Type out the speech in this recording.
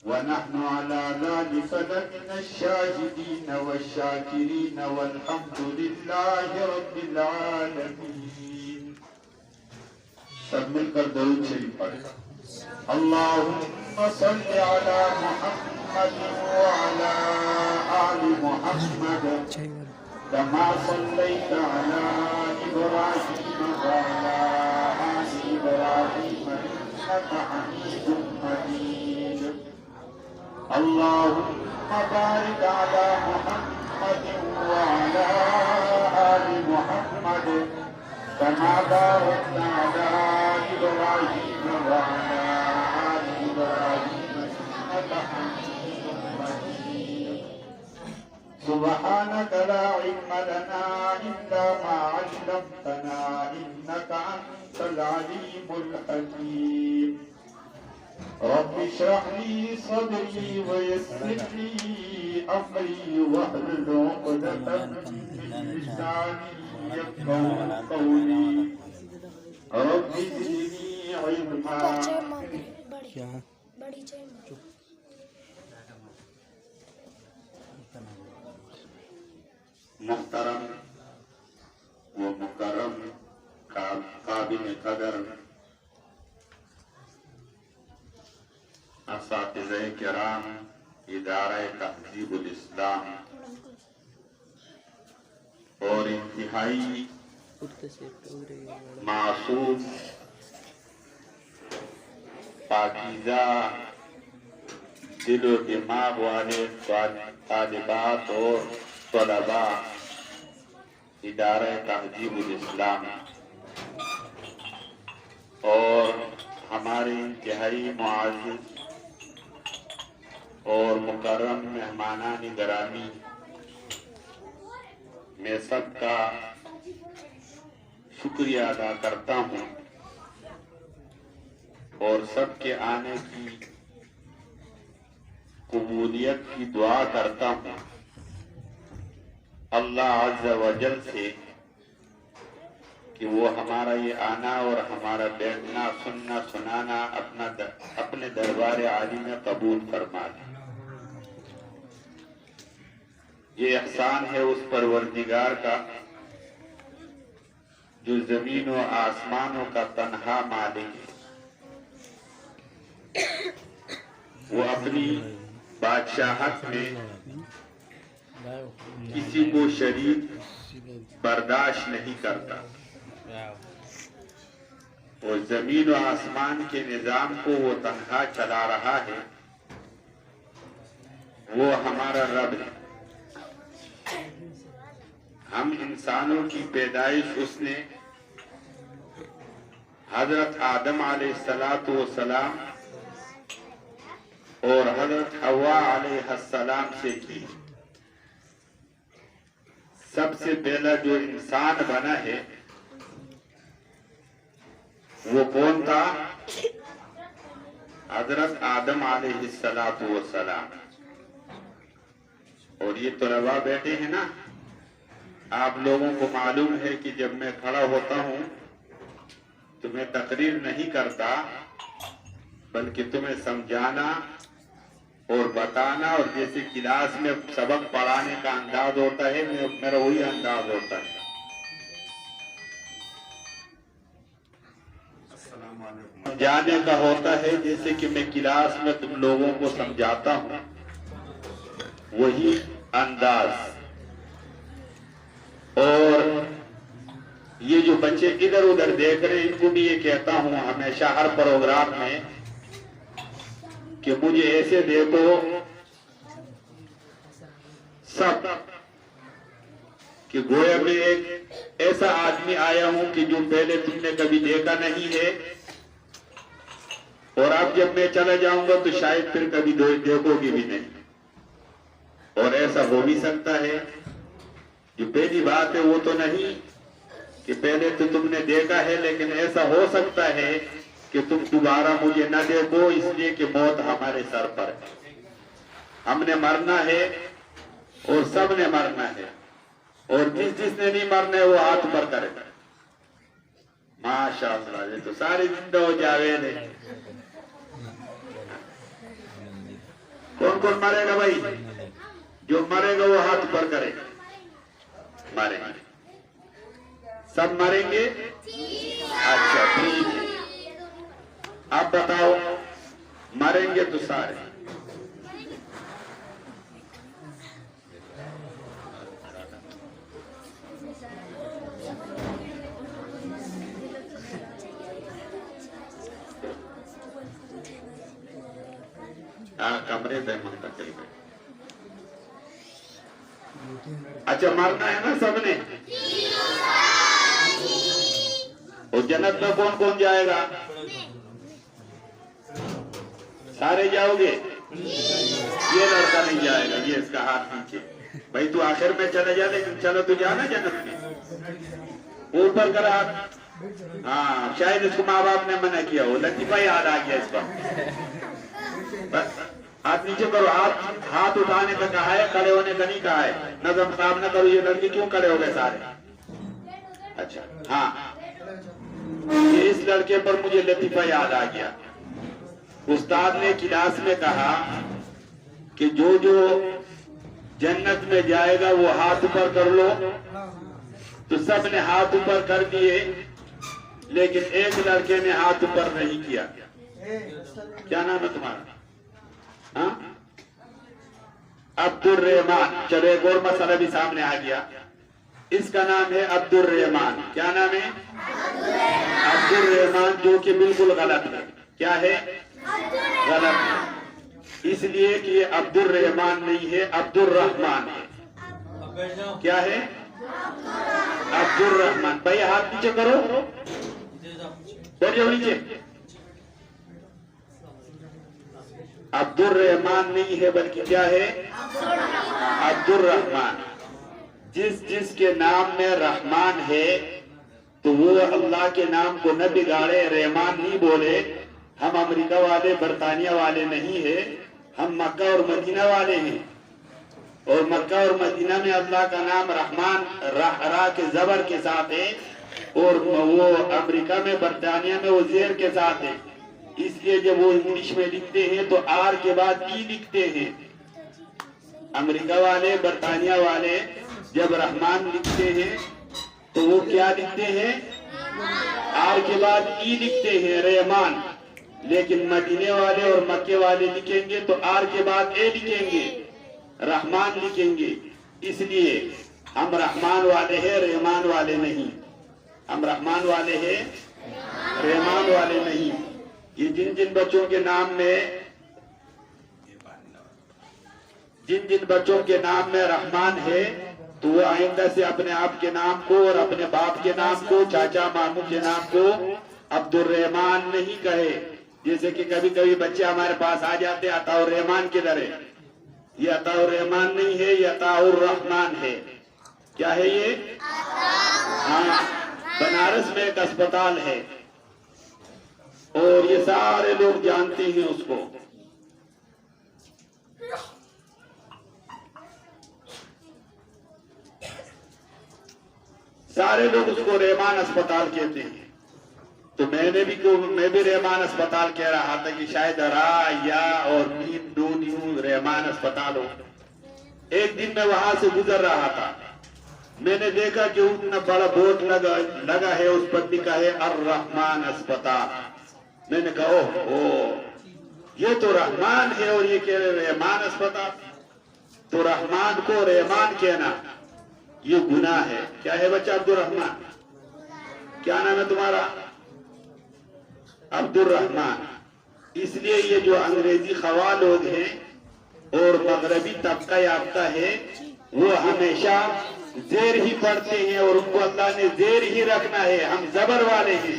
ونحن على ذلك لمن الشاهدين والشاكرين والحمد لله رب العالمين. سب مل کر درود شریف پڑھیں. اللهم صل على محمد وعلى آل محمد كما صليت على إبراهيم وعلى آل إبراهيم إنك حميد مجيد. اللهم بارك على محمد وعلى آل محمد كما باركت على إبراهيم وعلى آل إبراهيم إنك حميد مجيد. سبحانك لا علم لنا إلا ما علمتنا إنك أنت العليم الحكيم. رب اشرح لي صدري ويسر لي أمري واحلل عقدة من لساني يفقهوا قولي. رب زدني علما. محترم و مکرم قابل قدر اساتذہ کرام ادارہ تہذیب الاسلام اور انتہائی معصوم پاکیزہ دل و دماغ والے طالبات اور طلباء ادارہ تہذیب الاسلام اور ہمارے انتہائی معزز اور مکرم مہمانان گرامی، میں سب کا شکریہ ادا کرتا ہوں اور سب کے آنے کی قبولیت کی دعا کرتا ہوں اللہ عز و جل سے کہ وہ ہمارا یہ آنا اور ہمارا بیٹھنا سننا سنانا اپنے دربار عالی میں قبول فرما لے. یہ احسان ہے اس پروردگار کا جو زمین و آسمانوں کا تنہا مالک ہے. وہ اپنی بادشاہت میں کسی کو شریک برداشت نہیں کرتا. وہ زمین و آسمان کے نظام کو وہ تنہا چلا رہا ہے. وہ ہمارا رب ہے. ہم انسانوں کی پیدائش اس نے حضرت آدم علیہ السلام اور حضرت حوا علیہ السلام سے کی. سب سے پہلا جو انسان بنا ہے وہ کون تھا؟ حضرت آدم علیہ السلام. اور یہ طلباء بیٹھے ہیں نا، آپ لوگوں کو معلوم ہے کہ جب میں کھڑا ہوتا ہوں تو میں تقریر نہیں کرتا، بلکہ تمہیں سمجھانا اور بتانا، اور جیسے کلاس میں سبق پڑھانے کا انداز ہوتا ہے میرا وہی انداز ہوتا ہے. سمجھانے کا ہوتا ہے جیسے کہ میں کلاس میں تم لوگوں کو سمجھاتا ہوں، وہی انداز. اور یہ جو بچے ادھر ادھر دیکھ رہے ہیں ان کو بھی یہ کہتا ہوں ہمیشہ ہر پروگرام میں کہ مجھے ایسے دیکھو سب کہ گویا میں ایک ایسا آدمی آیا ہوں کہ جو پہلے تم نے کبھی دیکھا نہیں ہے، اور اب جب میں چلا جاؤں گا تو شاید پھر کبھی دیکھو گے بھی نہیں. اور ایسا ہو بھی سکتا ہے. جو پہلی بات ہے وہ تو نہیں کہ پہلے تو تم نے دیکھا ہے، لیکن ایسا ہو سکتا ہے کہ تم دوبارہ مجھے نہ دیکھو، اس لیے کہ موت ہمارے سر پر ہے. ہم نے مرنا ہے اور سب نے مرنا ہے، اور جس نے نہیں مرنا ہے وہ ہاتھ پر کرے. ماشاءاللہ یہ تو سارے زندہ ہو جاوید ہیں. کون کون مرے گا بھائی؟ جو مرے گا وہ ہاتھ اوپر کرے. مریں گے سب مریں گے؟ اچھا ٹھیک ہے. آپ بتاؤ مریں گے تو سارے. کمرے پہ منتقل کر. اچھا مرنا ہے نا سب نے؟ اور جنت میں کون کون جائے گا؟ سارے جاؤ گے؟ یہ لڑکا نہیں جائے گا. یہ اس کا ہاتھ نیچے. بھائی تو آخر میں چلے جا, لیکن چلو تو جانا جنت میں. اوپر کرا ہاتھ. ہاں شاید اس کو ماں باپ نے منع کیا ہو. لطیفہ یاد آ گیا اس کا. ہاتھ نیچے کرو. ہاتھ اٹھانے کا کہا ہے, کھڑے ہونے کا نہیں کہا ہے. نظم خراب نہ کرو. یہ لڑکی کیوں کھڑے ہو گئے سارے؟ اچھا ہاں یہ اس لڑکے پر مجھے لطیفہ یاد آ گیا. استاد نے کلاس میں کہا کہ جو جو جنت میں جائے گا وہ ہاتھ اوپر کر لو. تو سب نے ہاتھ اوپر کر دیے, لیکن ایک لڑکے نے ہاتھ اوپر نہیں کیا. کیا نام ہے تمہارا؟ ہاں عبد الرحمان. چلو ایک اور مسئلہ بھی سامنے آ گیا. اس کا نام ہے عبد الرحمان. کیا نام ہے؟ عبد الرحمان, جو کہ بالکل غلط ہے. کیا ہے؟ غلط ہے. اس لیے کہ یہ عبد الرحمان نہیں ہے, عبد الرحمان ہے. کیا ہے؟ عبد الرحمان. بھائی ہاتھ نیچے کرو. بیٹھ جاؤ نیچے. عبد الرحمان نہیں ہے بلکہ کیا ہے؟ عبد الرحمان. جس کے نام میں رحمان ہے تو وہ اللہ کے نام کو نہ بگاڑے, رحمان نہیں بولے. ہم امریکہ والے برطانیہ والے نہیں ہیں, ہم مکہ اور مدینہ والے ہیں. اور مکہ اور مدینہ میں اللہ کا نام رحمان را کے زبر کے ساتھ ہے, اور وہ امریکہ میں برطانیہ میں وہ زیر کے ساتھ ہے. اس لیے جب وہ انگلش میں لکھتے ہیں تو آر کے بعد ای لکھتے ہیں. امریکہ والے برطانیہ والے جب رحمان لکھتے ہیں تو وہ کیا لکھتے ہیں؟ آر کے بعد ای لکھتے ہیں, رحمان. لیکن مدینے والے اور مکے والے لکھیں گے تو آر کے بعد اے لکھیں گے, رحمان لکھیں گے. اس لیے ہم رحمان والے ہیں, رحمان والے نہیں. ہم رحمان والے ہیں, رحمان والے نہیں. یہ جن بچوں کے نام میں رحمان ہے تو وہ آئندہ سے اپنے آپ کے نام کو اور اپنے باپ کے نام کو, چاچا ماموں کے نام کو عبد الرحمان نہیں کہے. جیسے کہ کبھی کبھی بچے ہمارے پاس آ جاتے, عطا الرحمان کدھر ہے؟ یہ عطا الرحمان نہیں ہے, یہ عطا الرحمان ہے. کیا ہے یہ؟ ہاں بنارس میں ایک اسپتال ہے اور یہ سارے لوگ جانتے ہیں اس کو. سارے لوگ اس کو رحمان اسپتال کہتے ہیں. تو میں بھی رحمان اسپتال کہہ رہا تھا کہ شاید را یا اور میم نون یوں رحمان اسپتال ہو. ایک دن میں وہاں سے گزر رہا تھا, میں نے دیکھا کہ اتنا بڑا بورڈ لگا ہے, اس پر لکھا ہے الرحمان اسپتال. میں نے کہا اوہ یہ تو رحمان ہے اور یہ کہہ رہے رحمان اسپتال. تو رحمان کو رحمان کہنا یہ گناہ ہے. کیا ہے بچہ؟ عبد الرحمان. کیا نام ہے تمہارا؟ عبد الرحمان. اس لیے یہ جو انگریزی خوا لوگ ہیں اور مغربی طبقہ یافتہ ہے وہ ہمیشہ زیر ہی پڑھتے ہیں, اور ان کو اللہ نے زیر ہی رکھنا ہے. ہم زبر والے ہیں.